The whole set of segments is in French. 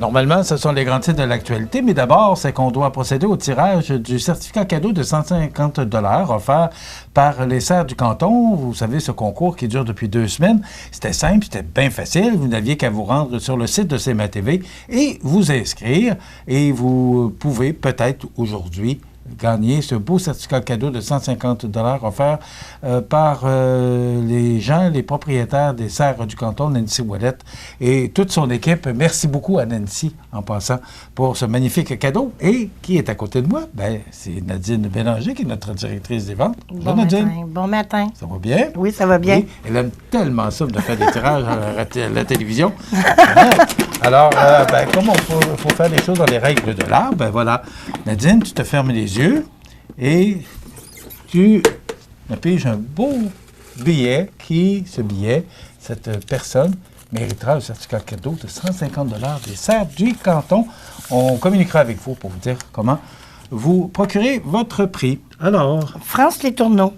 Normalement, ce sont les grands titres de l'actualité, mais d'abord, c'est qu'on doit procéder au tirage du certificat cadeau de 150 $ offert par les Serres du canton. Vous savez, ce concours qui dure depuis 2 semaines. C'était simple, c'était bien facile. Vous n'aviez qu'à vous rendre sur le site de CMA-TV et vous inscrire. Et vous pouvez peut-être aujourd'hui gagner ce beau certificat cadeau de 150 $ offert par les gens, les propriétaires des Serres du canton, Nancy Ouellette et toute son équipe. Merci beaucoup à Nancy, en passant, pour ce magnifique cadeau. Et qui est à côté de moi? Bien, c'est Nadine Bélanger, qui est notre directrice des ventes. Bon matin. Bon matin. Ça va bien? Oui, ça va bien. Oui, elle aime tellement ça de faire des tirages à la télévision. Alors, comme il faut faire les choses dans les règles de l'art, ben voilà. Nadine, tu te fermes les yeux et tu me piges un beau billet cette personne méritera le certificat cadeau de 150 $ des Serres du canton. On communiquera avec vous pour vous dire comment vous procurez votre prix. Alors... France Les Tourneaux,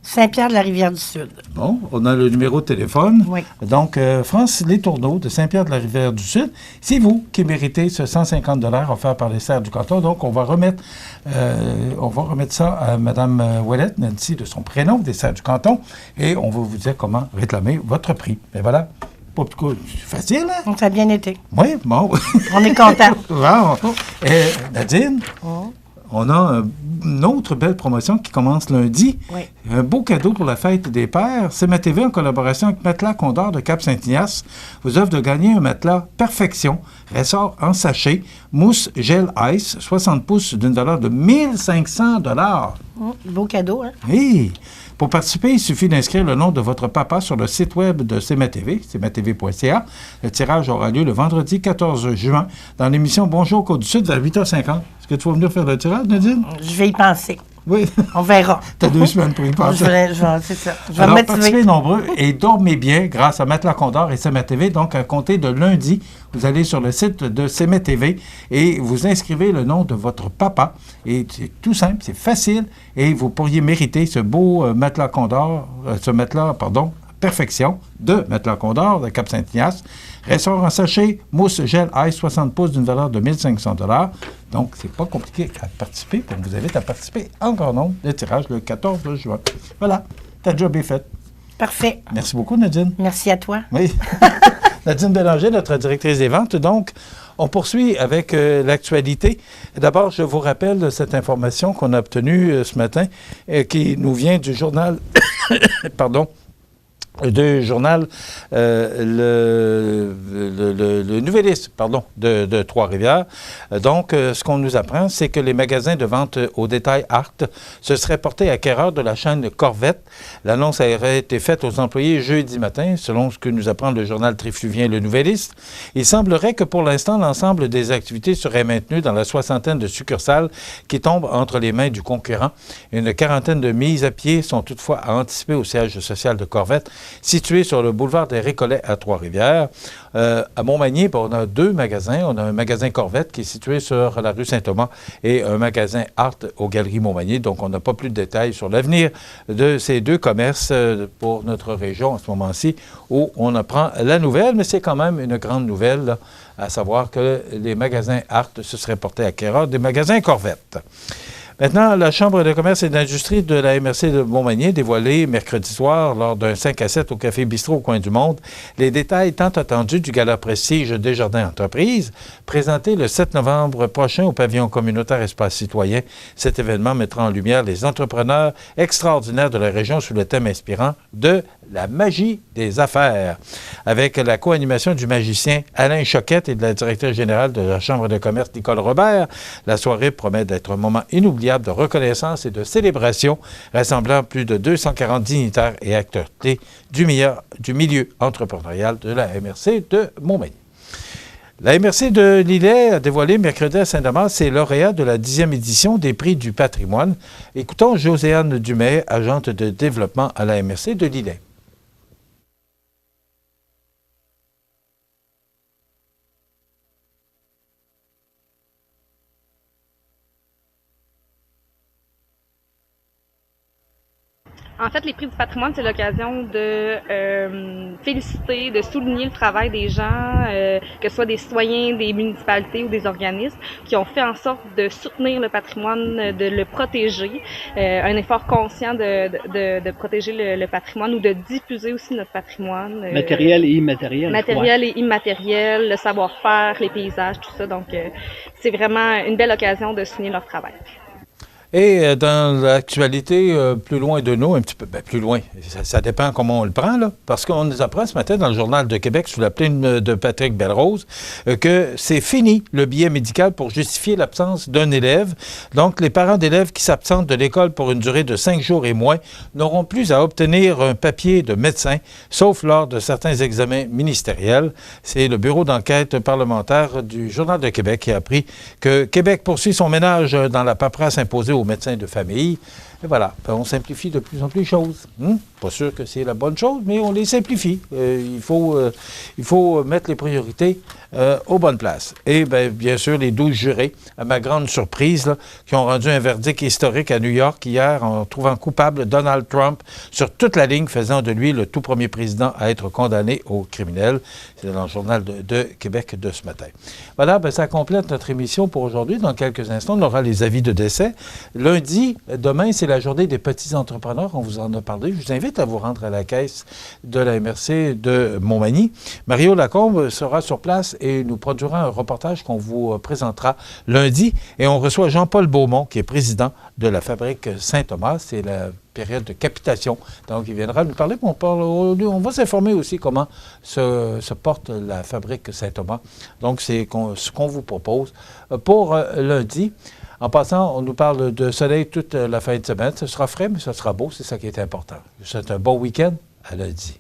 Saint-Pierre-de-la-Rivière-du-Sud. Bon, on a le numéro de téléphone. Oui. Donc, France Les Tourneaux de Saint-Pierre-de-la-Rivière-du-Sud, c'est vous qui méritez ce 150 $ offert par les Serres du canton. Donc, on va remettre ça à Mme Ouellette, Nancy, de son prénom, des Serres du canton, et on va vous dire comment réclamer votre prix. Et voilà. Pas plus facile, hein? Ça a bien été. Oui, bon. On est content. Bon. Et Nadine, on a une autre belle promotion qui commence lundi. Oui. Un beau cadeau pour la fête des pères. CMA-TV, en collaboration avec Matelas Condor de Cap-Saint-Ignace, vous offre de gagner un matelas Perfection, ressort en sachet, mousse gel ice, 60 pouces d'une valeur de 1500 $. Beau cadeau, hein? Oui. Pour participer, il suffit d'inscrire le nom de votre papa sur le site web de CMA-TV, cmatv.ca. Le tirage aura lieu le vendredi 14 juin dans l'émission Bonjour Côte-du-Sud vers 8h50. Est-ce que tu vas venir faire le tirage, Nadine? Je vais y penser. Oui. On verra. Tu as 2 semaines pour y penser. C'est ça. Je vais Alors, me motiver. participez nombreux et dormez bien grâce à Matelas Condor et CMA-TV. Donc, à compter de lundi, vous allez sur le site de CMA-TV et vous inscrivez le nom de votre papa. Et c'est tout simple, c'est facile et vous pourriez mériter ce beau matelas Condor, Perfection de Matelas Condor de Cap-Saint-Ignace. Ressort en sachet, mousse gel ice 60 pouces d'une valeur de 1500 $. Donc, c'est pas compliqué à participer. On vous invite à participer en grand nombre de tirage le 14 juin. Voilà, ta job est faite. Parfait. Merci beaucoup, Nadine. Merci à toi. Oui. Nadine Bélanger, notre directrice des ventes. Donc, on poursuit avec l'actualité. D'abord, je vous rappelle cette information qu'on a obtenue ce matin, qui nous vient du journal, le Nouvelliste, de Trois-Rivières. Donc, ce qu'on nous apprend, c'est que les magasins de vente au détail Art se seraient portés acquéreurs de la chaîne Corvette. L'annonce aurait été faite aux employés jeudi matin, selon ce que nous apprend le journal trifluvien Le Nouvelliste. Il semblerait que pour l'instant, l'ensemble des activités seraient maintenues dans la 60aine de succursales qui tombent entre les mains du concurrent. Une 40aine de mises à pied sont toutefois à anticiper au siège social de Corvette, situé sur le boulevard des Récollets à Trois-Rivières. À Montmagny, on a 2 magasins. On a un magasin Corvette qui est situé sur la rue Saint-Thomas et un magasin Art aux Galeries Montmagny. Donc, on n'a pas plus de détails sur l'avenir de ces 2 commerces pour notre région à ce moment-ci où on apprend la nouvelle, mais c'est quand même une grande nouvelle, là, à savoir que les magasins Art se seraient portés acquéreurs des magasins Corvette. Maintenant, la Chambre de commerce et d'industrie de la MRC de Montmagny dévoilé mercredi soir, lors d'un 5 à 7 au Café Bistrot au Coin du Monde, les détails tant attendus du gala prestige Desjardins Entreprises, présenté le 7 novembre prochain au pavillon communautaire Espace Citoyen. Cet événement mettra en lumière les entrepreneurs extraordinaires de la région sous le thème inspirant de la magie des affaires. Avec la co-animation du magicien Alain Choquette et de la directrice générale de la Chambre de commerce Nicole Robert, la soirée promet d'être un moment inoubliable de reconnaissance et de célébration, rassemblant plus de 240 dignitaires et acteurs clés du milieu entrepreneurial de la MRC de Montmagny. La MRC de Lillet a dévoilé mercredi à Saint-Damas ses lauréats de la 10e édition des Prix du patrimoine. Écoutons Joséanne Dumais, agente de développement à la MRC de Lillet. En fait, les prix du patrimoine, c'est l'occasion de féliciter, de souligner le travail des gens, que ce soit des citoyens, des municipalités ou des organismes, qui ont fait en sorte de soutenir le patrimoine, de le protéger, un effort conscient de protéger le patrimoine ou de diffuser aussi notre patrimoine. Matériel et immatériel. Matériel et immatériel, le savoir-faire, les paysages, tout ça. Donc, c'est vraiment une belle occasion de souligner leur travail. Et dans l'actualité, plus loin de nous, un petit peu, plus loin, ça dépend comment on le prend, là, parce qu'on nous apprend ce matin dans le Journal de Québec, sous la plume de Patrick Belrose, que c'est fini le billet médical pour justifier l'absence d'un élève. Donc, les parents d'élèves qui s'absentent de l'école pour une durée de 5 jours et moins n'auront plus à obtenir un papier de médecin, sauf lors de certains examens ministériels. C'est le bureau d'enquête parlementaire du Journal de Québec qui a appris que Québec poursuit son ménage dans la paperasse imposée aux médecins de famille. Et voilà, on simplifie de plus en plus les choses. Pas sûr que c'est la bonne chose, mais on les simplifie. Il faut mettre les priorités aux bonnes places. Et bien sûr, les 12 jurés, à ma grande surprise, là, qui ont rendu un verdict historique à New York hier en trouvant coupable Donald Trump sur toute la ligne, faisant de lui le tout premier président à être condamné au criminel. C'est dans le Journal de Québec de ce matin. Voilà, ça complète notre émission pour aujourd'hui. Dans quelques instants, on aura les avis de décès. Lundi, demain, c'est la journée des petits entrepreneurs. On vous en a parlé. Je vous invite à vous rendre à la caisse de la MRC de Montmagny. Mario Lacombe sera sur place et nous produira un reportage qu'on vous présentera lundi. Et on reçoit Jean-Paul Beaumont, qui est président de la fabrique Saint-Thomas. C'est la période de capitation. Donc, il viendra nous parler. On va s'informer aussi comment se porte la fabrique Saint-Thomas. Donc, c'est ce qu'on vous propose pour lundi. En passant, on nous parle de soleil toute la fin de semaine. Ce sera frais, mais ce sera beau. C'est ça qui est important. Je vous souhaite un bon week-end. À lundi.